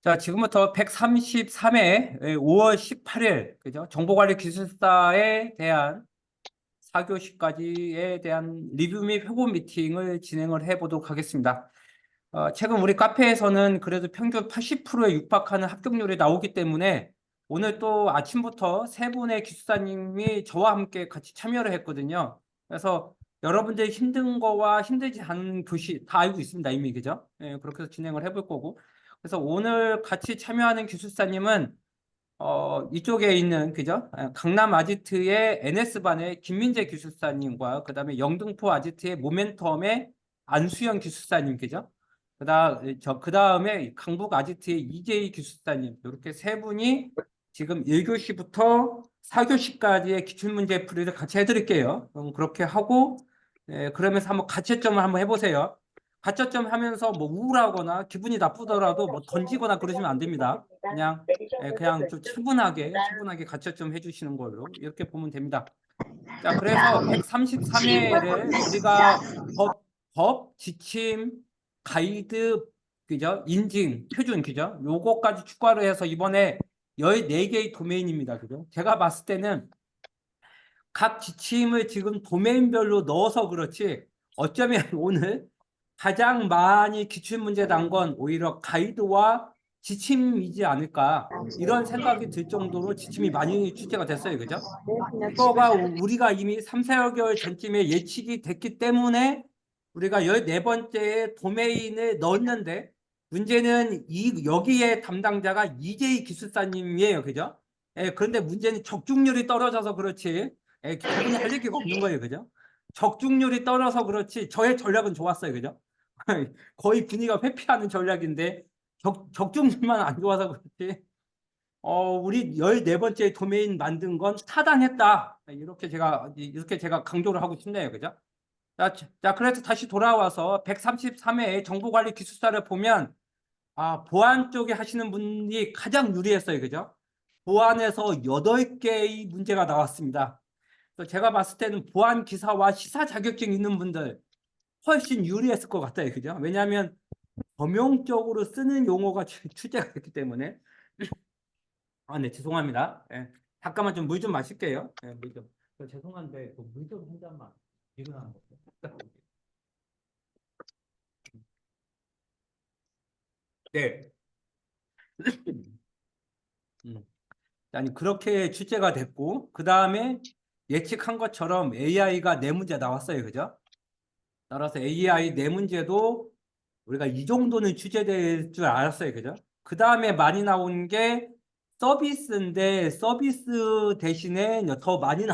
자, 지금부터 133회 5월 18일, 그죠? 정보관리 기술사에 대한 4교시까지에 대한 리뷰 및 회고 미팅을 진행을 해보도록 하겠습니다. 최근 우리 카페에서는 그래도 평균 80%에 육박하는 합격률이 나오기 때문에 오늘 또 아침부터 세 분의 기술사님이 저와 함께 같이 참여를 했거든요. 그래서 여러분들이 힘든 거와 힘들지 않은 교시 다 알고 있습니다. 이미, 그죠? 예, 그렇게 해서 진행을 해볼 거고. 그래서 오늘 같이 참여하는 기술사님은 이쪽에 있는, 그죠? 강남 아지트의 NS반의 김민재 기술사님과 그다음에 영등포 아지트의 모멘텀의 안수영 기술사님, 그죠? 그다음에 강북 아지트의 이재희 기술사님, 이렇게 세 분이 지금 1교시부터 4교시까지의 기출문제 풀이를 같이 해드릴게요. 그렇게 하고, 그러면서 한번 가채점을 한번 해보세요. 가채점 하면서 뭐 우울하거나 기분이 나쁘더라도 뭐 던지거나 그러시면 안 됩니다. 그냥 좀 차분하게 가채점 해주시는 걸로 이렇게 보면 됩니다. 자, 그래서 133회를 우리가 지침, 가이드, 그죠? 인증, 표준, 그죠? 요거까지 추가로 해서 이번에 14개의 도메인입니다. 그죠? 제가 봤을 때는 각 지침을 지금 도메인별로 넣어서 그렇지 어쩌면 오늘 가장 많이 기출문제 난 건 오히려 가이드와 지침이지 않을까 이런 생각이 들 정도로 지침이 많이 출제가 됐어요. 그죠? 이거가 우리가 이미 3, 4개월 전쯤에 예측이 됐기 때문에 우리가 14번째 도메인을 넣었는데 문제는 여기에 담당자가 이재희 기술사님이에요. 그죠? 그런데 문제는 적중률이 떨어져서 그렇지 저분이 할 얘기가 없는 거예요. 그죠? 적중률이 떨어져서 그렇지 저의 전략은 좋았어요. 그죠? 거의 분위기가 회피하는 전략인데 적중률만 안 좋아서 그렇지 우리 14번째 도메인 만든 건 타당했다. 이렇게 제가 강조를 하고 싶네요. 그죠? 자, 그래서 다시 돌아와서 133회 정보관리 기술사를 보면, 보안 쪽에 하시는 분이 가장 유리했어요. 그죠? 보안에서 8개의 문제가 나왔습니다. 그래서 제가 봤을 때는 보안 기사와 시사 자격증 있는 분들 훨씬 유리했을 것 같아요. 그죠? 왜냐하면 범용적으로 쓰는 용어가 출제가 됐기 때문에. 네, 죄송합니다. 잠깐만 좀 물 좀 마실게요. 물 좀. 죄송한데, 물 좀 한 잔만 일어나는 거죠. 네. 음. 아니, 그렇게 출제가 됐고, 그 다음에 예측한 것처럼 AI가 네 문제 나왔어요. 그죠? 따라서 AI 네 문제도 우리가 이 정도는 출제될 줄 알았어요. 그죠? 그 다음에 많이 나온 게 서비스인데, 서비스 대신에 더 많이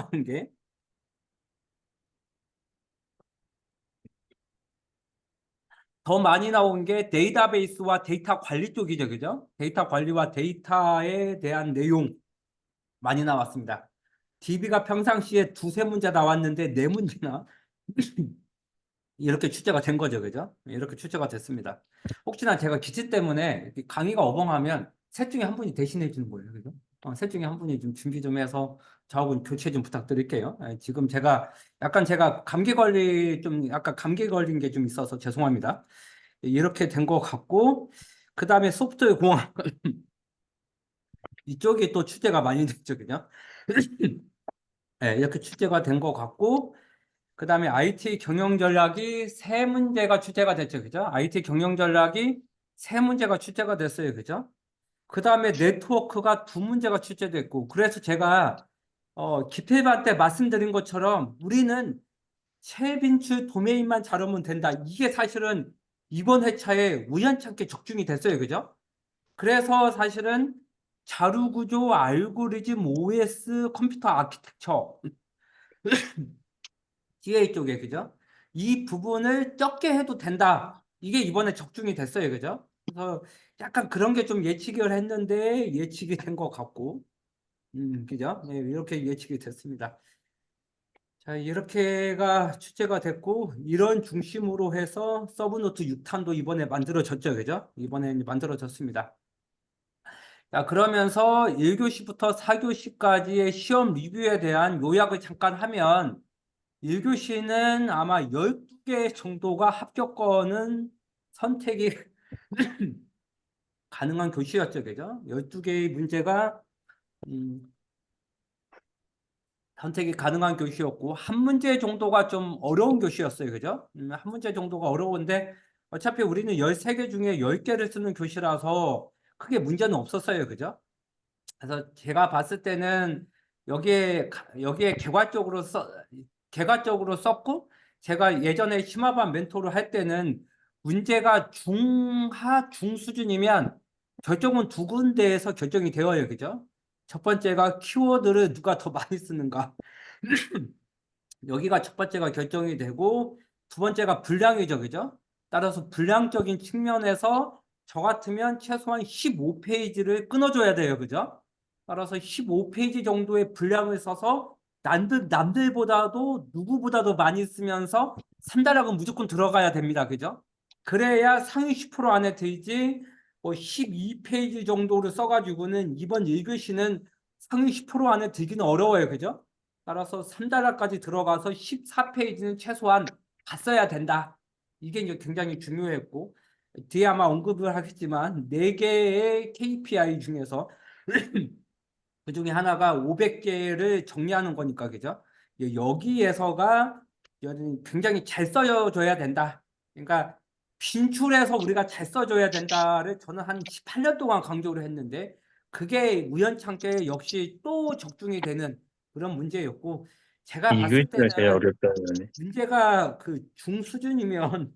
나온 게 데이터베이스와 데이터 관리 쪽이죠. 그죠? 데이터 관리와 데이터에 대한 내용 많이 나왔습니다. DB가 평상시에 두세 문제 나왔는데 네 문제나 이렇게 출제가 된 거죠. 그죠? 이렇게 출제가 됐습니다. 혹시나 제가 기치 때문에 강의가 어벙하면 셋 중에 한 분이 대신해 주는 거예요. 그죠? 셋 중에 한 분이 좀 준비 좀 해서 저하고 교체 좀 부탁드릴게요. 지금 제가 약간 감기 걸린 게 좀 있어서 죄송합니다. 이렇게 된 것 같고, 그 다음에 소프트웨어 공학 이쪽이 또 출제가 많이 됐죠. 그죠? 네, 이렇게 출제가 된 것 같고, 그 다음에 IT 경영 전략이 세 문제가 출제가 됐죠. 그죠? IT 경영 전략이 세 문제가 출제가 됐어요. 그죠? 그 다음에 네트워크가 두 문제가 출제됐고, 그래서 제가, 기필반 때 말씀드린 것처럼 우리는 최빈출 도메인만 잘하면 된다. 이게 사실은 이번 회차에 우연찮게 적중이 됐어요. 그죠? 그래서 사실은 자료구조, 알고리즘, OS, 컴퓨터 아키텍처, DA 쪽에, 그죠? 이 부분을 적게 해도 된다. 이게 이번에 적중이 됐어요. 그죠? 그래서 약간 그런 게 좀 예측을 했는데 예측이 된 것 같고, 그죠? 네, 이렇게 예측이 됐습니다. 자, 이렇게가 출제가 됐고, 이런 중심으로 해서 서브노트 6탄도 이번에 만들어졌죠. 그죠? 이번에 만들어졌습니다. 자, 그러면서 1교시부터 4교시까지의 시험 리뷰에 대한 요약을 잠깐 하면 1교시는 아마 12개 정도가 합격권은 선택이 가능한 교시였죠. 그죠? 12개의 문제가 선택이 가능한 교시였고 한 문제 정도가 좀 어려운 교시였어요. 그죠? 한 문제 정도가 어려운데 어차피 우리는 13개 중에 10개를 쓰는 교시라서 크게 문제는 없었어요. 그죠? 그래서 제가 봤을 때는 여기에 개괄적으로 썼고 제가 예전에 심화반 멘토를 할 때는 문제가 중하, 중 수준이면 결정은 두 군데에서 결정이 되어요. 그죠? 첫 번째가 키워드를 누가 더 많이 쓰는가. 여기가 첫 번째가 결정이 되고 두 번째가 분량이죠. 그죠? 따라서 분량적인 측면에서 저 같으면 최소한 15페이지를 끊어줘야 돼요. 그죠? 따라서 15페이지 정도의 분량을 써서 남들보다도 누구보다도 많이 쓰면서 3단락은 무조건 들어가야 됩니다. 그죠? 그래야 상위 10% 안에 들지 뭐 12페이지 정도를 써가지고는 이번 1교시는 상위 10% 안에 들기는 어려워요. 그죠? 따라서 3단락까지 들어가서 14페이지는 최소한 봤어야 된다. 이게 이제 굉장히 중요했고 뒤에 아마 언급을 하겠지만 4개의 KPI 중에서 그 중에 하나가 500개를 정리하는 거니까 그죠? 여기에서가 굉장히 잘 써줘야 된다. 그러니까 빈출해서 우리가 잘 써줘야 된다를 저는 한 18년 동안 강조를 했는데 그게 우연찮게 역시 또 적중이 되는 그런 문제였고 제가 이 봤을 글씨가 때는 제일 어렵다는. 문제가 그 중수준이면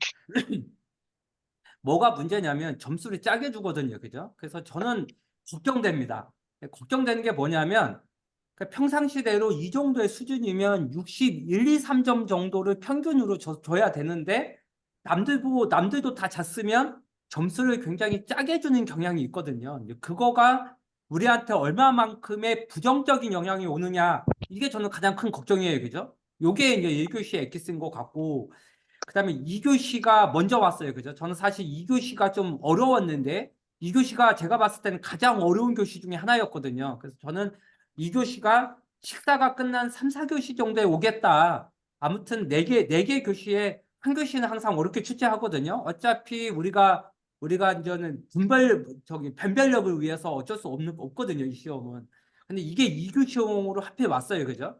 뭐가 문제냐면 점수를 짜게 주거든요. 그죠? 그래서 저는 걱정됩니다. 걱정되는 게 뭐냐면 평상시대로 이 정도의 수준이면 61, 2, 3점 정도를 평균으로 줘야 되는데 남들도 다 잤으면 점수를 굉장히 짜게 주는 경향이 있거든요. 그거가 우리한테 얼마만큼의 부정적인 영향이 오느냐 이게 저는 가장 큰 걱정이에요. 그죠? 요게 이제 1교시의 엑기스인 것 같고 그다음에 2교시가 먼저 왔어요. 그죠? 저는 사실 2교시가 좀 어려웠는데 2교시가 제가 봤을 때는 가장 어려운 교시 중에 하나였거든요. 그래서 저는 2교시가 식사가 끝난 3, 4교시 정도에 오겠다. 아무튼 네 개 교시에 한 교시는 항상 어렵게 출제하거든요. 어차피 우리가 이제는 변별력을 위해서 어쩔 수 없거든요. 이 시험은. 근데 이게 2교시용으로 하필 왔어요. 그죠?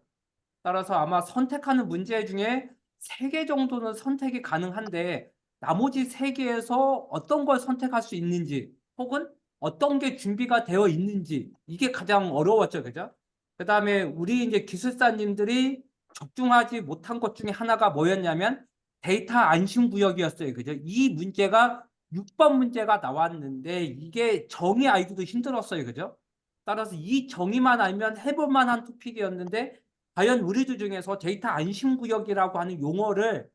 따라서 아마 선택하는 문제 중에 3개 정도는 선택이 가능한데 나머지 3개에서 어떤 걸 선택할 수 있는지 혹은 어떤 게 준비가 되어 있는지 이게 가장 어려웠죠. 그죠? 그다음에 우리 이제 기술사님들이 적중하지 못한 것 중에 하나가 뭐였냐면 데이터 안심 구역이었어요. 그죠? 이 문제가 6번 문제가 나왔는데 이게 정의 알기도 힘들었어요. 그죠? 따라서 이 정의만 알면 해볼 만한 토픽이었는데 과연 우리들 중에서 데이터 안심구역이라고 하는 용어를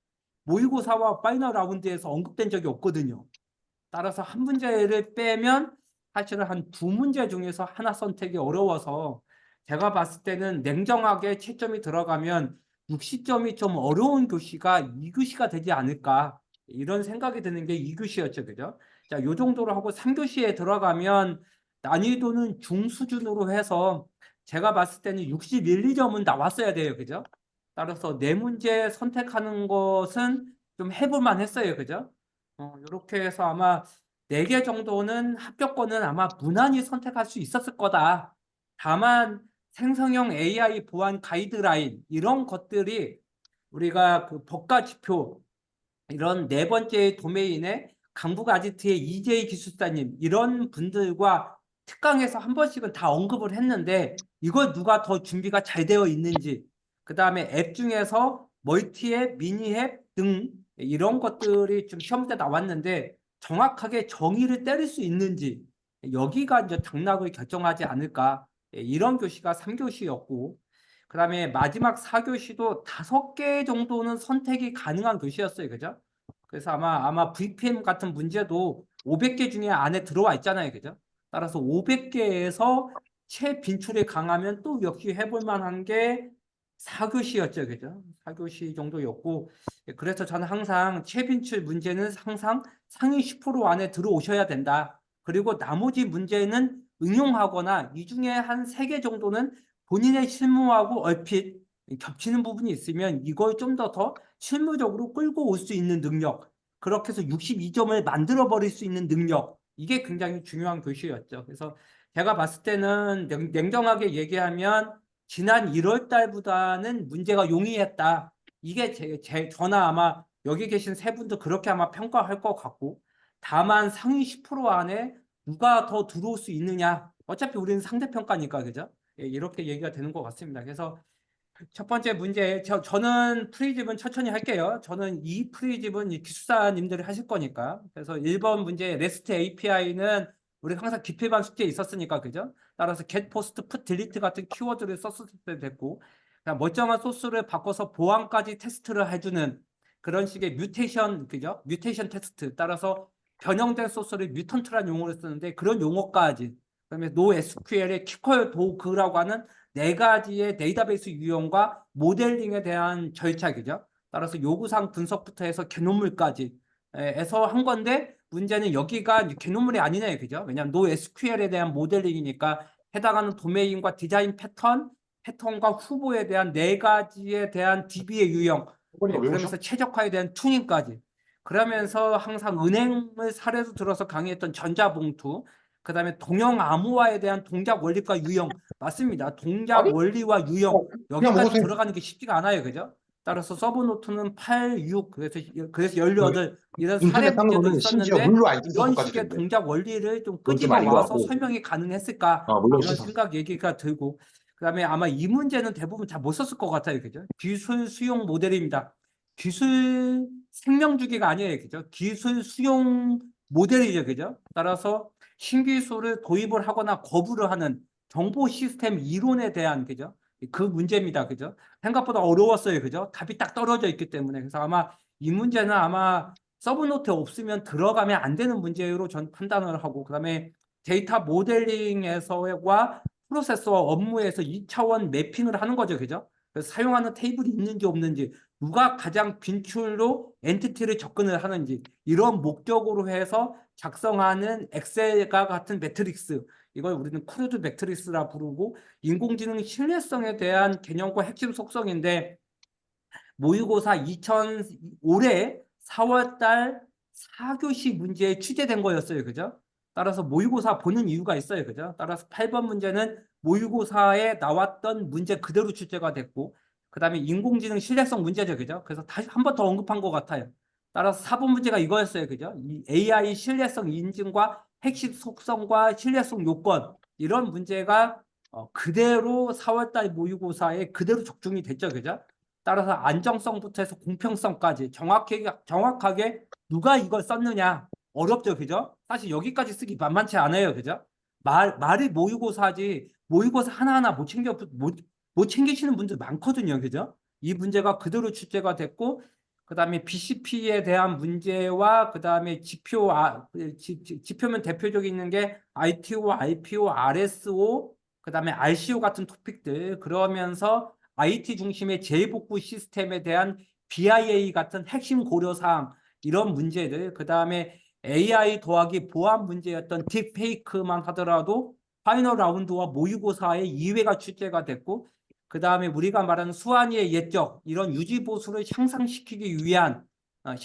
모의고사와 파이널 라운드에서 언급된 적이 없거든요. 따라서 한 문제를 빼면 사실은 한 두 문제 중에서 하나 선택이 어려워서 제가 봤을 때는 냉정하게 채점이 들어가면 60점이 좀 어려운 교시가 2교시가 되지 않을까 이런 생각이 드는 게 2교시였죠. 그죠? 자, 요 정도로 하고 3교시에 들어가면 난이도는 중수준으로 해서 제가 봤을 때는 61, 2점은 나왔어야 돼요. 그죠? 따라서 네 문제 선택하는 것은 좀 해볼만 했어요. 그죠? 이렇게 해서 아마 4개 정도는 합격권은 아마 무난히 선택할 수 있었을 거다. 다만 생성형 AI 보안 가이드라인 이런 것들이 우리가 그 법과 지표 이런 네 번째 도메인의 강북 아지트의 이재희 기술사님 이런 분들과 특강에서 한 번씩은 다 언급을 했는데 이걸 누가 더 준비가 잘 되어 있는지 그 다음에 앱 중에서 멀티앱, 미니앱 등 이런 것들이 좀 시험 때 나왔는데 정확하게 정의를 때릴 수 있는지 여기가 이제 당락을 결정하지 않을까 이런 교시가 3교시였고 그 다음에 마지막 4교시도 5개 정도는 선택이 가능한 교시였어요. 그죠? 그래서 아마 VPN 같은 문제도 500개 중에 안에 들어와 있잖아요. 그죠? 따라서 500개에서 최빈출이 강하면 또 역시 해볼 만한 게 4교시였죠. 그죠? 4교시 정도였고 그래서 저는 항상 최빈출 문제는 항상 상위 10% 안에 들어오셔야 된다. 그리고 나머지 문제는 응용하거나 이 중에 한 3개 정도는 본인의 실무하고 얼핏 겹치는 부분이 있으면 이걸 좀 더 실무적으로 끌고 올 수 있는 능력, 그렇게 해서 62점을 만들어 버릴 수 있는 능력, 이게 굉장히 중요한 교시였죠. 그래서 제가 봤을 때는 냉정하게 얘기하면 지난 1월 달보다는 문제가 용이했다. 이게 저나 아마 여기 계신 세 분도 그렇게 아마 평가할 것 같고, 다만 상위 10% 안에 누가 더 들어올 수 있느냐. 어차피 우리는 상대평가니까, 그죠? 예, 이렇게 얘기가 되는 것 같습니다. 그래서 첫 번째 문제, 저는 프리집은 천천히 할게요. 저는 이 프리집은 기술사님들이 하실 거니까. 그래서 1번 문제, REST API는 우리가 항상 기필반 숙제에 있었으니까, 그죠? 따라서 get, post, put, delete 같은 키워드를 썼을 때 됐고, 그냥 멀쩡한 소스를 바꿔서 보안까지 테스트를 해주는 그런 식의 뮤테이션, 그죠? 뮤테이션 테스트. 따라서 변형된 소스를 뮤턴트라는 용어를 쓰는데 그런 용어까지. 그다음에 NoSQL의 키컬 도그라고 하는 네 가지의 데이터베이스 유형과 모델링에 대한 절차이죠. 따라서 요구사항 분석부터 해서 개념물까지 해서 한 건데 문제는 여기가 개념물이 아니네요. 그죠? 왜냐하면 NoSQL에 대한 모델링이니까 해당하는 도메인과 디자인 패턴과 후보에 대한 네 가지에 대한 DB의 유형, 어머니가 왜 그러면서 오셔? 최적화에 대한 튜닝까지. 그러면서 항상 은행을 사례로 들어서 강의했던 전자봉투, 그 다음에 동형 암호화에 대한 동작 원리과 유형, 맞습니다. 동작 아니? 원리와 유형, 그냥 여기까지 먹으세요. 들어가는 게 쉽지가 않아요. 그죠? 따라서 서브노트는 8, 6, 그래서 여기 18, 이런 사례 인터넷 산 문제도 거는 심지어 있었는데 물로 안 씻어서까지 이런 식의 된대. 동작 원리를 좀 그건 좀 끄집어 아닌 것 와서 같고. 설명이 가능했을까? 물로 이런 씻어서. 생각 얘기가 들고, 그다음에 아마 이 문제는 대부분 잘 못 썼을 것 같아요. 그죠? 기술 수용 모델입니다. 기술 생명 주기가 아니에요. 그죠? 기술 수용 모델이죠. 그죠? 따라서 신기술을 도입을 하거나 거부를 하는 정보 시스템 이론에 대한, 그죠? 그 문제입니다. 그죠? 생각보다 어려웠어요. 그죠? 답이 딱 떨어져 있기 때문에. 그래서 아마 이 문제는 아마 서브노트 없으면 들어가면 안 되는 문제로 전 판단을 하고, 그다음에 데이터 모델링에서와 프로세서 업무에서 2차원 매핑을 하는 거죠. 그죠? 그래서 사용하는 테이블이 있는지 없는지, 누가 가장 빈출로 엔티티를 접근을 하는지, 이런 목적으로 해서 작성하는 엑셀과 같은 매트릭스, 이걸 우리는 크루드 매트릭스라 부르고, 인공지능 신뢰성에 대한 개념과 핵심 속성인데, 모의고사 올해 4월 달 4교시 문제에 취재된 거였어요. 그죠? 따라서 모의고사 보는 이유가 있어요. 그죠? 따라서 8번 문제는 모의고사에 나왔던 문제 그대로 출제가 됐고, 그 다음에 인공지능 신뢰성 문제죠. 그죠? 그래서 다시 한 번 더 언급한 것 같아요. 따라서 4번 문제가 이거였어요. 그죠? 이 AI 신뢰성 인증과 핵심 속성과 신뢰성 요건, 이런 문제가 그대로 4월 달 모의고사에 그대로 적중이 됐죠. 그죠? 따라서 안정성부터 해서 공평성까지 정확하게 누가 이걸 썼느냐 어렵죠. 그죠? 사실 여기까지 쓰기 만만치 않아요. 그죠? 말이 모의고사지 모의고사 하나하나 못 챙기시는 분들 많거든요. 그죠? 이 문제가 그대로 출제가 됐고, 그 다음에 BCP에 대한 문제와 그 다음에 지표면 대표적인 있는 게 ITO, IPO, RSO, 그 다음에 RCO 같은 토픽들, 그러면서 IT 중심의 재복구 시스템에 대한 BIA 같은 핵심 고려사항, 이런 문제들, 그 다음에 AI 더하기 보안 문제였던 딥페이크만 하더라도 파이널 라운드와 모의고사에 2회가 출제가 됐고, 그 다음에 우리가 말하는 수완이의 예적, 이런 유지보수를 향상시키기 위한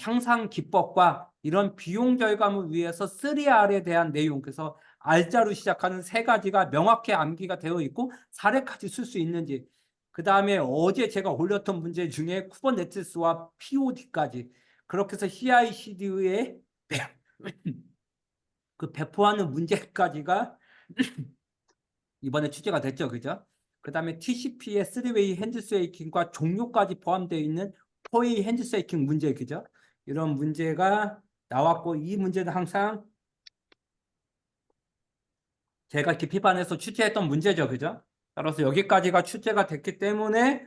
향상 기법과 이런 비용 절감을 위해서 3R에 대한 내용, 그래서 R자로 시작하는 세 가지가 명확히 암기가 되어 있고 사례까지 쓸 수 있는지, 그 다음에 어제 제가 올렸던 문제 중에 쿠버네티스와 POD까지, 그렇게 해서 CI/CD의 그 배포하는 문제까지가 이번에 취재가 됐죠. 그죠? 그 다음에 TCP의 3웨이 핸드쉐이킹과 종료까지 포함되어 있는 4웨이 핸드쉐이킹 문제, 그죠? 이런 문제가 나왔고, 이 문제는 항상 제가 기피반에서 취재했던 문제죠. 그죠? 따라서 여기까지가 출제가 됐기 때문에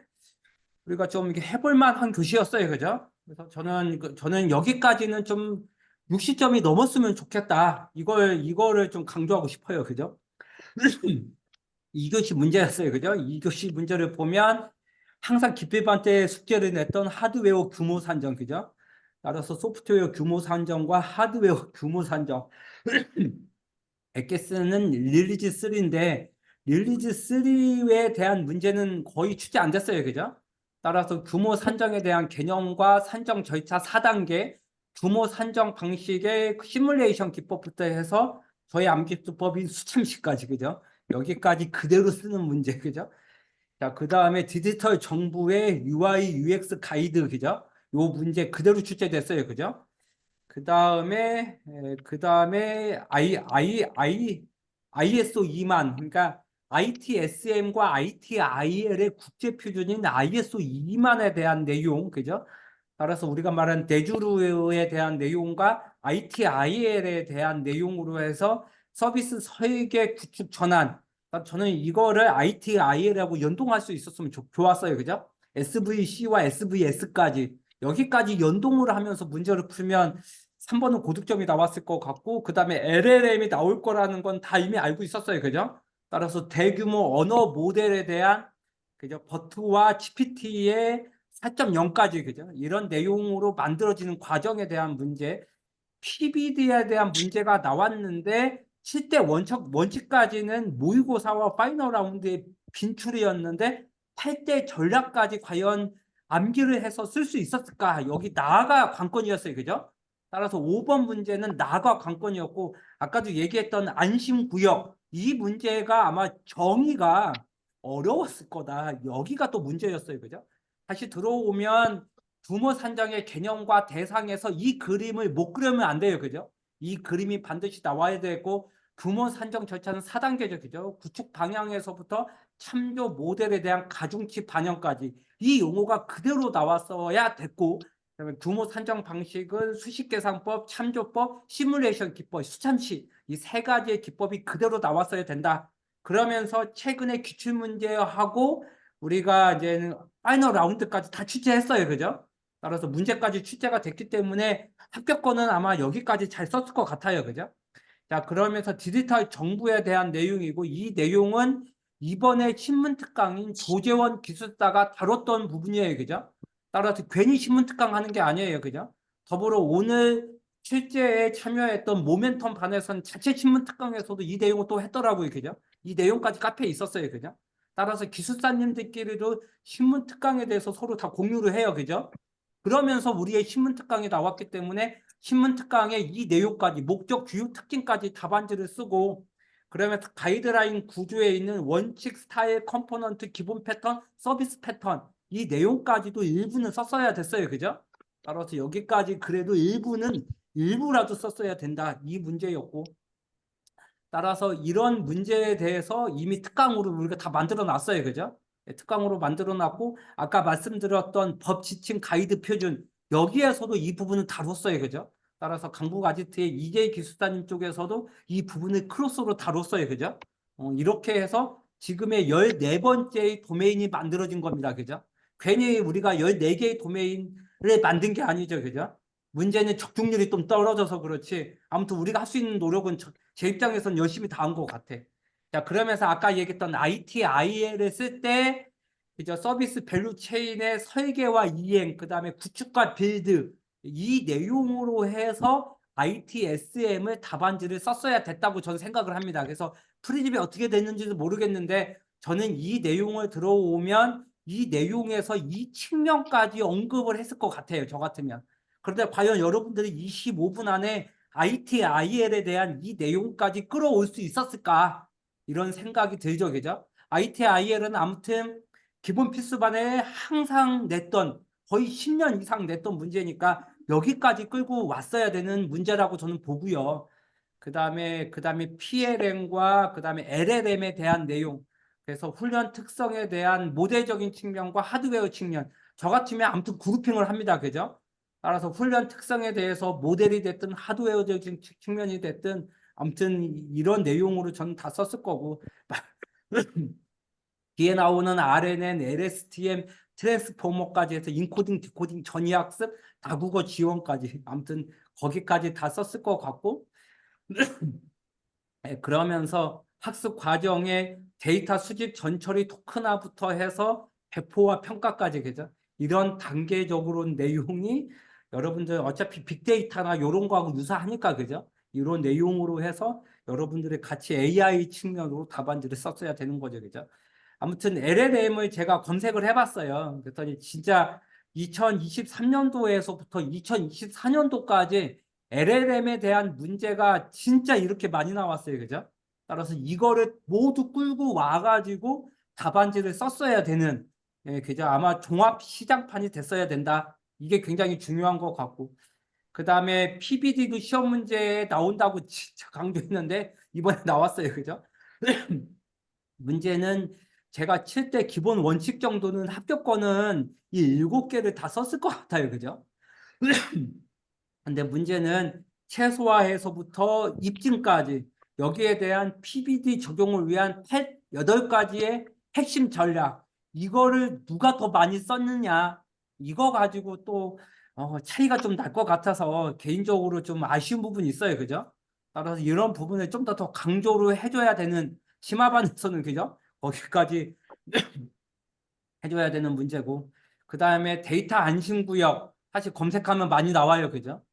우리가 좀 이렇게 해볼 만한 교시였어요. 그죠? 그래서 저는 여기까지는 좀 60점이 넘었으면 좋겠다. 이거를 좀 강조하고 싶어요. 그죠? 2교시 문제였어요. 그죠? 2교시 문제를 보면 항상 기필반 때 숙제를 냈던 하드웨어 규모 산정. 그죠? 따라서 소프트웨어 규모 산정과 하드웨어 규모 산정. 엑기스는 릴리즈 3인데 릴리즈 3에 대한 문제는 거의 출제 안 됐어요. 그죠? 따라서 규모 산정에 대한 개념과 산정 절차 4단계, 규모 산정 방식의 시뮬레이션 기법부터 해서 저희 암기수법인 수참식까지, 그죠? 여기까지 그대로 쓰는 문제, 그죠? 자, 그 다음에 디지털 정부의 UI, UX 가이드, 그죠? 요 문제 그대로 출제됐어요, 그죠? 그 다음에 ISO 2만, 그러니까 ITSM과 ITIL의 국제 표준인 ISO 2만에 대한 내용, 그죠? 따라서 우리가 말한 대주루에 대한 내용과 ITIL에 대한 내용으로 해서 서비스 설계 구축 전환. 저는 이거를 ITIL하고 연동할 수 있었으면 좋았어요, 그죠? SVC와 SVS까지. 여기까지 연동을 하면서 문제를 풀면 3번은 고득점이 나왔을 것 같고, 그 다음에 LLM이 나올 거라는 건 다 이미 알고 있었어요, 그죠? 따라서 대규모 언어 모델에 대한, 그죠? 버트와 GPT의 4.0까지, 그죠? 이런 내용으로 만들어지는 과정에 대한 문제, PBD에 대한 문제가 나왔는데, 실제 원칙까지는 모의고사와 파이널 라운드의 빈출이었는데, 8대 전략까지 과연 암기를 해서 쓸 수 있었을까? 여기 나가 관건이었어요. 그죠? 따라서 5번 문제는 나가 관건이었고, 아까도 얘기했던 안심구역, 이 문제가 아마 정의가 어려웠을 거다. 여기가 또 문제였어요. 그죠? 다시 들어오면 부모 산정의 개념과 대상에서 이 그림을 못 그리면 안 돼요. 그죠? 이 그림이 반드시 나와야 되고, 부모 산정 절차는 4단계죠. 그죠? 구축 방향에서부터 참조 모델에 대한 가중치 반영까지 이 용어가 그대로 나왔어야 됐고, 그다음에 규모 산정 방식은 수식계산법, 참조법, 시뮬레이션 기법, 수참식 이 세 가지의 기법이 그대로 나왔어야 된다. 그러면서 최근에 기출문제하고 우리가 이제 파이널 라운드까지 다 출제했어요. 그죠? 따라서 문제까지 출제가 됐기 때문에 합격권은 아마 여기까지 잘 썼을 것 같아요. 그죠? 자, 그러면서 디지털 정부에 대한 내용이고, 이 내용은 이번에 신문특강인 조재원 기술사가 다뤘던 부분이에요. 그죠? 따라서 괜히 신문특강 하는 게 아니에요. 그죠? 더불어 오늘 실제에 참여했던 모멘텀 반에서는 자체 신문특강에서도 이 내용을 또 했더라고요. 그죠? 이 내용까지 카페에 있었어요. 그죠? 따라서 기술사님들끼리도 신문특강에 대해서 서로 다 공유를 해요. 그죠? 그러면서 우리의 신문특강이 나왔기 때문에 신문특강에 이 내용까지 목적 교육 특징까지 답안지를 쓰고, 그러면서 가이드라인 구조에 있는 원칙, 스타일, 컴포넌트, 기본 패턴, 서비스 패턴 이 내용까지도 일부는 썼어야 됐어요. 그죠? 따라서 여기까지 그래도 일부라도 썼어야 된다. 이 문제였고, 따라서 이런 문제에 대해서 이미 특강으로 우리가 다 만들어 놨어요. 그죠? 네, 특강으로 만들어 놨고, 아까 말씀드렸던 법 지침 가이드 표준, 여기에서도 이 부분을 다뤘어요. 그죠? 따라서 강북 아지트의 이재 기술사님 쪽에서도 이 부분을 크로스로 다뤘어요. 그죠? 이렇게 해서 지금의 14번째의 도메인이 만들어진 겁니다. 그죠? 괜히 우리가 14개의 도메인을 만든 게 아니죠. 그죠? 문제는 적중률이 좀 떨어져서 그렇지. 아무튼 우리가 할 수 있는 노력은 제 입장에서는 열심히 다 한 것 같아. 자, 그러면서 아까 얘기했던 ITIL을 쓸 때, 그죠? 서비스 밸류 체인의 설계와 이행, 그 다음에 구축과 빌드, 이 내용으로 해서 ITSM을 답안지를 썼어야 됐다고 저는 생각을 합니다. 그래서 프리집이 어떻게 됐는지도 모르겠는데, 저는 이 내용을 들어오면 이 내용에서 이 측면까지 언급을 했을 것 같아요. 저 같으면. 그런데 과연 여러분들이 25분 안에 ITIL에 대한 이 내용까지 끌어올 수 있었을까? 이런 생각이 들죠, 그죠? ITIL은 아무튼 기본 필수반에 항상 냈던, 거의 10년 이상 냈던 문제니까 여기까지 끌고 왔어야 되는 문제라고 저는 보고요. 그 다음에 PLM과 그 다음에 LLM에 대한 내용, 그래서 훈련 특성에 대한 모델적인 측면과 하드웨어 측면, 저 같으면 아무튼 그룹핑을 합니다, 그죠? 따라서 훈련 특성에 대해서 모델이 됐든 하드웨어적인 측면이 됐든 아무튼 이런 내용으로 저는 다 썼을 거고, 뒤에 나오는 RNN, LSTM, 트랜스포머까지 해서 인코딩, 디코딩, 전이학습, 다국어 지원까지 아무튼 거기까지 다 썼을 것 같고, 그러면서 학습 과정에 데이터 수집, 전처리, 토큰화부터 해서 배포와 평가까지, 그죠? 이런 단계적으로 내용이 여러분들 어차피 빅데이터나 이런 거하고 유사하니까, 그죠? 이런 내용으로 해서 여러분들이 같이 AI 측면으로 답안지를 썼어야 되는 거죠, 그죠? 아무튼 LLM을 제가 검색을 해봤어요. 그랬더니 진짜 2023년도에서부터 2024년도까지 LLM에 대한 문제가 진짜 이렇게 많이 나왔어요. 그죠? 따라서 이거를 모두 끌고 와가지고 답안지를 썼어야 되는, 그죠? 아마 종합 시장판이 됐어야 된다. 이게 굉장히 중요한 것 같고. 그 다음에 PBD도 시험 문제에 나온다고 진짜 강조했는데, 이번에 나왔어요. 그죠? 문제는 제가 칠 때 기본 원칙 정도는 합격권은 이 7개를 다 썼을 것 같아요. 그죠? 근데 문제는 최소화해서부터 입증까지 여기에 대한 PBD 적용을 위한 8가지의 핵심 전략, 이거를 누가 더 많이 썼느냐, 이거 가지고 또 차이가 좀 날 것 같아서 개인적으로 좀 아쉬운 부분이 있어요. 그죠? 따라서 이런 부분을 좀 더 강조를 해줘야 되는, 심화반에서는 그죠? 거기까지 해줘야 되는 문제고, 그 다음에 데이터 안심구역, 사실 검색하면 많이 나와요. 그죠?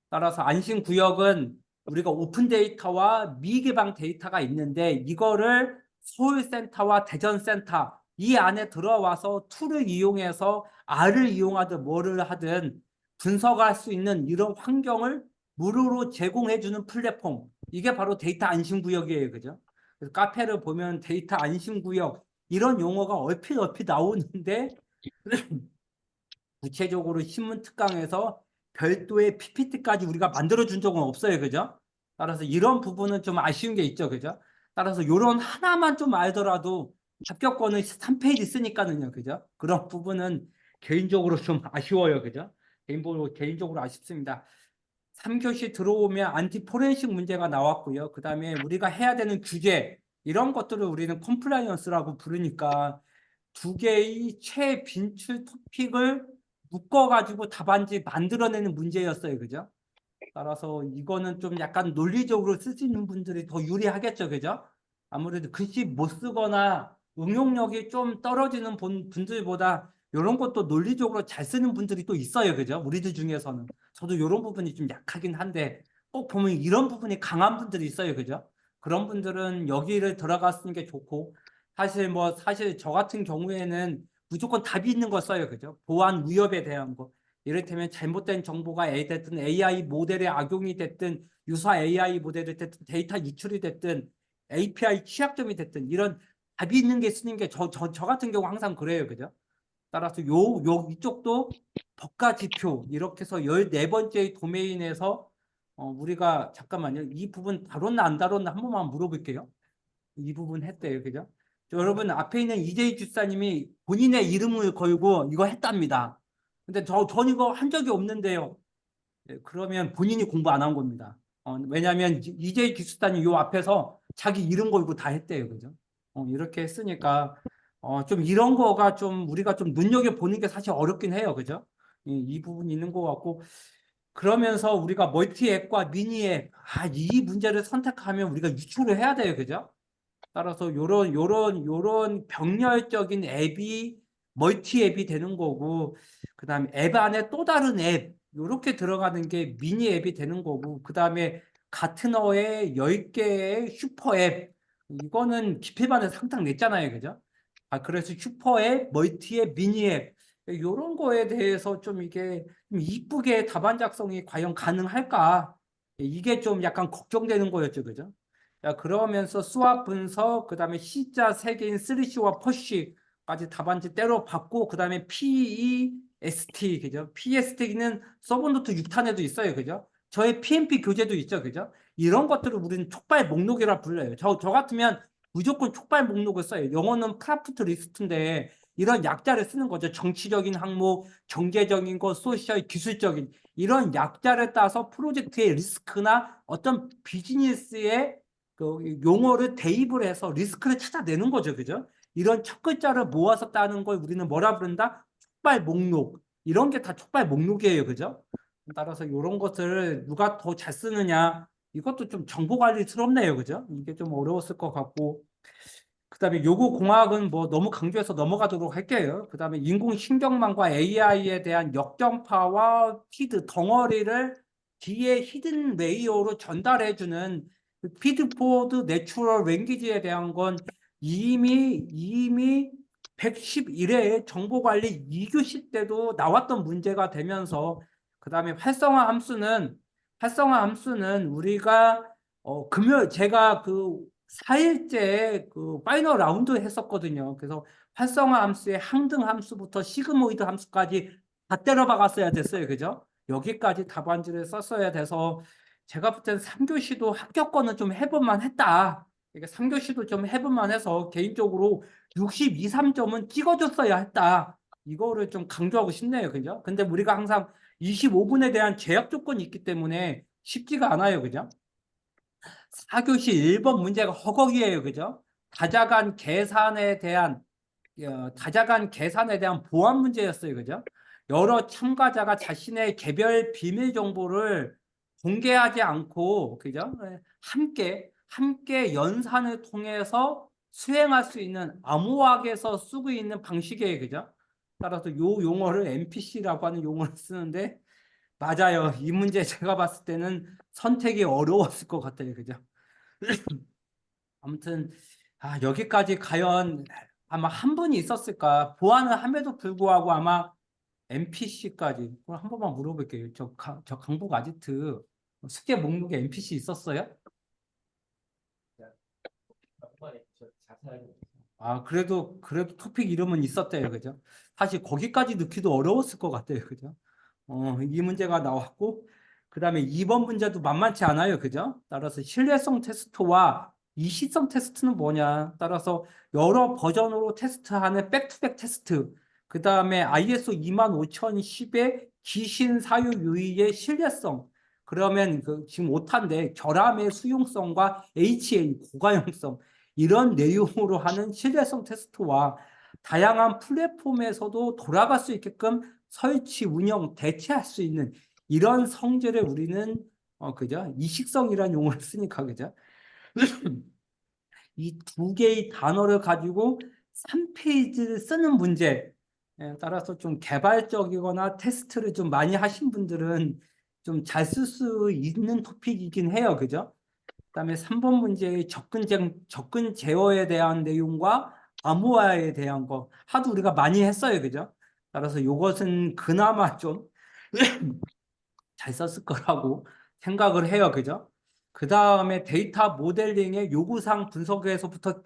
따라서 안심구역은 우리가 오픈 데이터와 미개방 데이터가 있는데, 이거를 서울센터와 대전센터 이 안에 들어와서 툴을 이용해서 R을 이용하든 뭐를 하든 분석할 수 있는 이런 환경을 무료로 제공해주는 플랫폼, 이게 바로 데이터 안심구역이에요. 그죠? 그래서 카페를 보면 데이터 안심구역 이런 용어가 얼핏 나오는데 구체적으로 신문 특강에서 별도의 PPT까지 우리가 만들어준 적은 없어요. 그죠? 따라서 이런 부분은 좀 아쉬운 게 있죠. 그죠? 따라서 이런 하나만 좀 알더라도 합격권은 3페이지 쓰니까는요. 그죠? 그런 부분은 개인적으로 좀 아쉬워요. 그죠? 개인적으로 아쉽습니다. 3교시 들어오면 안티 포렌식 문제가 나왔고요. 그 다음에 우리가 해야 되는 규제, 이런 것들을 우리는 컴플라이언스라고 부르니까 2개의 최빈출 토픽을 묶어가지고 답안지 만들어내는 문제였어요. 그죠? 따라서 이거는 좀 약간 논리적으로 쓸 수 있는 분들이 더 유리하겠죠. 그죠? 아무래도 글씨 못 쓰거나 응용력이 좀 떨어지는 분들보다 이런 것도 논리적으로 잘 쓰는 분들이 또 있어요. 그죠? 우리들 중에서는. 저도 이런 부분이 좀 약하긴 한데 꼭 보면 이런 부분이 강한 분들이 있어요. 그죠? 그런 분들은 여기를 들어갔는 게 좋고, 사실 저 같은 경우에는 무조건 답이 있는 거 써요. 그죠? 보안 위협에 대한 거. 이를테면 잘못된 정보가 됐든 AI 모델에 악용이 됐든 유사 AI 모델이 됐든 데이터 유출이 됐든 API 취약점이 됐든 이런 답이 있는 게 쓰는 게 저 같은 경우 항상 그래요. 그죠? 따라서 이쪽도 법과 지표 이렇게 해서 14번째 도메인에서 우리가 잠깐만요. 이 부분 다뤘나 안 다뤘나 한 번만 물어볼게요. 이 부분 했대요. 그죠? 여러분 앞에 있는 이재희 주사님이 본인의 이름을 걸고 이거 했답니다. 근데 전 이거 한 적이 없는데요. 그러면 본인이 공부 안 한 겁니다. 왜냐하면 이재희 기수단이 요 앞에서 자기 이름 걸고 다 했대요. 그죠? 이렇게 했으니까 좀 이런 거가 좀 우리가 좀 눈여겨보는 게 사실 어렵긴 해요. 그죠? 이 부분이 있는 것 같고, 그러면서 우리가 멀티앱과 미니앱, 이 문제를 선택하면 우리가 유출을 해야 돼요. 그죠? 따라서 요런 병렬적인 앱이 멀티 앱이 되는 거고, 그다음에 앱 안에 또 다른 앱 요렇게 들어가는 게 미니 앱이 되는 거고, 그다음에 같은 어에 10개의 슈퍼 앱, 이거는 기필반에 상장 냈잖아요. 그죠? 그래서 슈퍼 앱, 멀티 앱, 미니 앱 요런 거에 대해서 좀 이게 좀 이쁘게 답안 작성이 과연 가능할까? 이게 좀 약간 걱정되는 거였죠. 그죠? 자, 그러면서 수학 분석, 그 다음에 C자 3개인 3C와 4C까지 답안지 때려 받고, 그 다음에 PEST, 그죠? PEST는 서브노트 6탄에도 있어요, 그죠? 저의 PMP 교재도 있죠, 그죠? 이런 것들을 우리는 촉발 목록이라 불러요. 저 같으면 무조건 촉발 목록을 써요. 영어는 크라프트 리스트인데, 이런 약자를 쓰는 거죠. 정치적인 항목, 경제적인 거, 소셜, 기술적인, 이런 약자를 따서 프로젝트의 리스크나 어떤 비즈니스의 그 용어를 대입을 해서 리스크를 찾아내는 거죠. 그죠? 이런 첫 글자를 모아서 따는 걸 우리는 뭐라 부른다? 촉발 목록. 이런 게 다 촉발 목록이에요. 그죠? 따라서 이런 것들을 누가 더 잘 쓰느냐, 이것도 좀 정보 관리스럽네요. 그죠? 이게 좀 어려웠을 것 같고. 그다음에 요구공학은 뭐 너무 강조해서 넘어가도록 할게요. 그다음에 인공신경망과 AI에 대한 역정파와 피드 덩어리를 뒤에 히든 레이어로 전달해주는 피드포드 내추럴 랭귀지에 대한 건 이미 111회 정보관리 2교시 때도 나왔던 문제가 되면서 그다음에 활성화 함수는 우리가 금요일 제가 그 4일째 그 파이널 라운드 했었거든요. 그래서 활성화 함수의 항등 함수부터 시그모이드 함수까지 다 때려 박았어야 됐어요. 그죠? 여기까지 답안지를 썼어야 돼서 제가 볼 때는 3교시도 합격권은 좀 해볼만 했다. 이게 3교시도 좀 해볼만 해서 개인적으로 62, 3점은 찍어줬어야 했다. 이거를 좀 강조하고 싶네요. 그죠? 근데 우리가 항상 25분에 대한 제약 조건이 있기 때문에 쉽지가 않아요. 그죠? 4교시 1번 문제가 허걱이에요. 그죠? 다자간 계산에 대한 보안 문제였어요. 그죠? 여러 참가자가 자신의 개별 비밀 정보를 공개하지 않고, 그죠? 함께 연산을 통해서 수행할 수 있는 암호학에서 쓰고 있는 방식이에요. 그죠? 따라서 요 용어를 NPC라고 하는 용어를 쓰는데, 맞아요. 이 문제 제가 봤을 때는 선택이 어려웠을 것 같아요. 그죠? 아무튼 여기까지 과연 아마 한 분이 있었을까? 보완을 함에도 불구하고 아마 NPC까지 그럼 한 번만 물어볼게요. 저 강북 아지트 숙제 목록에 NPC 있었어요? 그래도 토픽 이름은 있었대요. 그죠? 사실 거기까지 넣기도 어려웠을 것 같아요. 그죠? 이 문제가 나왔고, 그 다음에 2번 문제도 만만치 않아요. 그죠? 따라서 신뢰성 테스트와 이시성 테스트는 뭐냐? 따라서 여러 버전으로 테스트하는 백투백 테스트, 그 다음에 ISO 25010의 기신 사유 유의의 신뢰성, 그러면 지금 5탄인데 결함의 수용성과 HA 고가용성 이런 내용으로 하는 신뢰성 테스트와 다양한 플랫폼에서도 돌아갈 수 있게끔 설치, 운영, 대체할 수 있는 이런 성질을 우리는 그죠? 이식성이라는 용어를 쓰니까 그죠? 이 두 개의 단어를 가지고 3페이지를 쓰는 문제 따라서 좀 개발적이거나 테스트를 좀 많이 하신 분들은 좀 잘 쓸 수 있는 토픽이긴 해요. 그죠? 그다음에 3번 문제의 접근 제어에 대한 내용과 암호화에 대한 거 하도 우리가 많이 했어요. 그죠? 따라서 이것은 그나마 좀 잘 썼을 거라고 생각을 해요. 그죠? 그 다음에 데이터 모델링의 요구사항 분석에서부터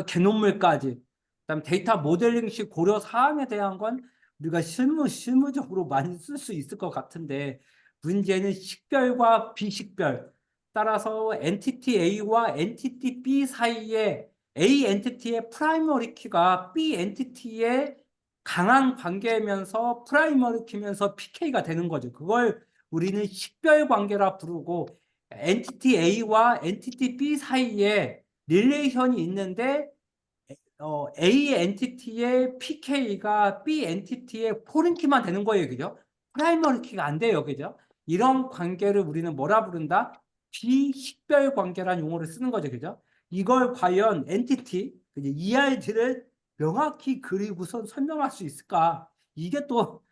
개론물까지 그다음 데이터 모델링식 고려 사항에 대한 건 우리가 실무적으로 많이 쓸 수 있을 것 같은데 문제는 식별과 비식별 따라서 엔티티 A와 엔티티 B 사이에 A 엔티티의 프라이머리 키가 B 엔티티의 강한 관계면서 프라이머리 키면서 PK가 되는 거죠. 그걸 우리는 식별 관계라 부르고 엔티티 A와 엔티티 B 사이에 릴레이션이 있는데 A 엔티티의 PK가 B 엔티티의 포린 키만 되는 거예요. 그죠? 프라이머리 키가 안 돼요. 그죠? 이런 관계를 우리는 뭐라 부른다? 비식별 관계라는 용어를 쓰는 거죠. 그죠? 이걸 과연 엔티티, ERD를 명확히 그리고선 설명할 수 있을까? 이게 또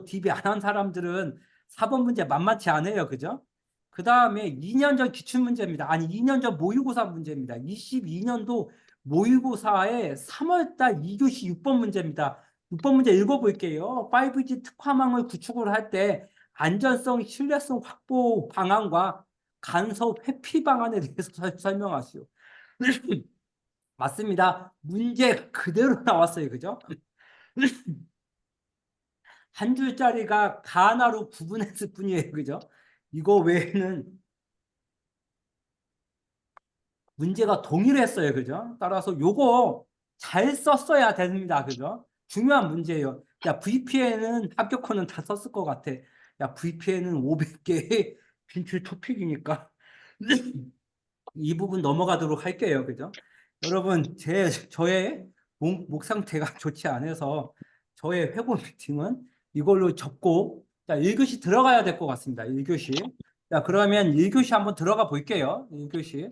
DB 안 한 사람들은 4번 문제 만만치 않아요. 그죠? 그 다음에 2년 전 기출문제입니다. 아니, 2년 전 모의고사 문제입니다. 22년도 모의고사의 3월달 2교시 6번 문제입니다. 6번 문제 읽어볼게요. 5G 특화망을 구축을 할 때 안전성, 신뢰성 확보 방안과 간섭 회피 방안에 대해서 설명하시오. 맞습니다. 문제 그대로 나왔어요. 그죠? 한 줄짜리가 가나로 구분했을 뿐이에요. 그죠? 이거 외에는 문제가 동일했어요. 그죠? 따라서 요거 잘 썼어야 됩니다. 그죠? 중요한 문제예요. 야, VPN은 합격권은 다 썼을 것 같아. 야, VPN은 500개의 빈출 토픽이니까. 이 부분 넘어가도록 할게요. 그죠? 여러분, 저의 목 상태가 좋지 않아서 저의 회고 미팅은 이걸로 접고, 자, 1교시 들어가야 될 것 같습니다. 1교시. 자, 그러면 1교시 한번 들어가 볼게요. 1교시.